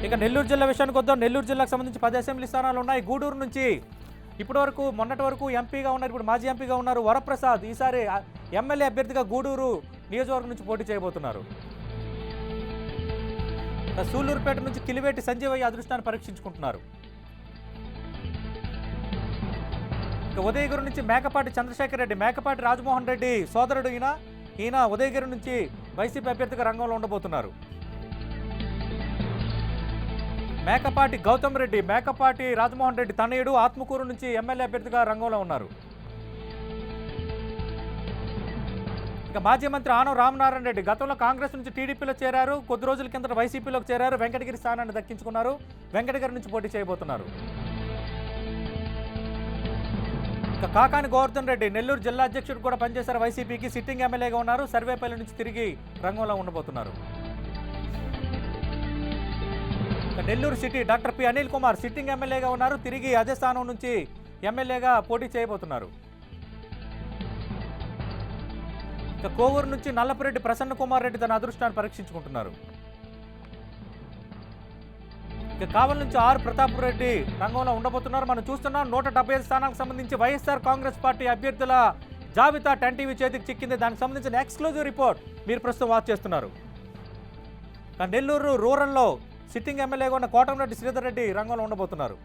ఇక నెల్లూరు జిల్లా విషయానికి వద్దాం. నెల్లూరు జిల్లాకు సంబంధించి 10 అసెంబ్లీ స్థానాలు ఉన్నాయి. గూడూరు నుంచి ఇప్పటివరకు మొన్నటి వరకు ఎంపీగా ఉన్నారు, ఇప్పుడు మాజీ ఎంపీగా ఉన్నారు వరప్రసాద్. ఈసారి ఎమ్మెల్యే అభ్యర్థిగా గూడూరు నియోజకవర్గం నుంచి పోటీ చేయబోతున్నారు. సూళ్లూరుపేట నుంచి కిలివేటి సంజీవయ్య అదృష్టాన్ని పరీక్షించుకుంటున్నారు. ఇక ఉదయగిరి నుంచి మేకపాటి చంద్రశేఖర్ రెడ్డి, మేకపాటి రాజమోహన్ రెడ్డి సోదరుడు ఈయన ఉదయగిరి నుంచి వైసీపీ అభ్యర్థిగా రంగంలో ఉండబోతున్నారు. మేకపాటి గౌతమ్ రెడ్డి, మేకపాటి రాజమోహన్ రెడ్డి తనయుడు, ఆత్మకూరు నుంచి ఎమ్మెల్యే అభ్యర్థిగా రంగంలో ఉన్నారు. ఇక మాజీ మంత్రి ఆనం రామనారాయణ రెడ్డి గతంలో కాంగ్రెస్ నుంచి టీడీపీలో చేరారు, కొద్ది రోజుల కింద వైసీపీలోకి చేరారు, వెంకటగిరి స్థానాన్ని దక్కించుకున్నారు, వెంకటగిరి నుంచి పోటీ చేయబోతున్నారు. ఇక కాకాని గోవర్ధన్ రెడ్డి నెల్లూరు జిల్లా అధ్యక్షుడు కూడా పనిచేశారు వైసీపీకి, సిట్టింగ్ ఎమ్మెల్యేగా ఉన్నారు, సర్వేపల్లి నుంచి తిరిగి రంగంలో ఉండబోతున్నారు. Nellore city doctor P Anil Kumar sitting ఎమ్మెల్యేగా ఉన్నారు, తిరిగి అదే స్థానం నుంచి ఎమ్మెల్యేగా పోటీ చేయబోతున్నారు. ఇక కోవూరు నుంచి నల్లపురెడ్డి ప్రసన్న కుమార్ రెడ్డి తన అదృష్టాన్ని పరీక్షించుకుంటున్నారు. ఇక కావలి నుంచి ఆర్ ప్రతాప్ రెడ్డి రంగంలో ఉండబోతున్నారు. మనం చూస్తున్నాం 175 స్థానాలకు సంబంధించి వైఎస్ఆర్ కాంగ్రెస్ పార్టీ అభ్యర్థుల జాబితా 10 టీవీ చేతికి చిక్కింది. దానికి సంబంధించిన ఎక్స్క్లూజివ్ రిపోర్ట్ మీరు ప్రస్తుతం వాచ్ చేస్తున్నారు. నెల్లూరు రూరల్లో సిట్టింగ్ ఎమ్మెల్యేగా ఉన్న కోటంరెడ్డి శ్రీధర్ రెడ్డి రంగంలో ఉండబోతున్నారు.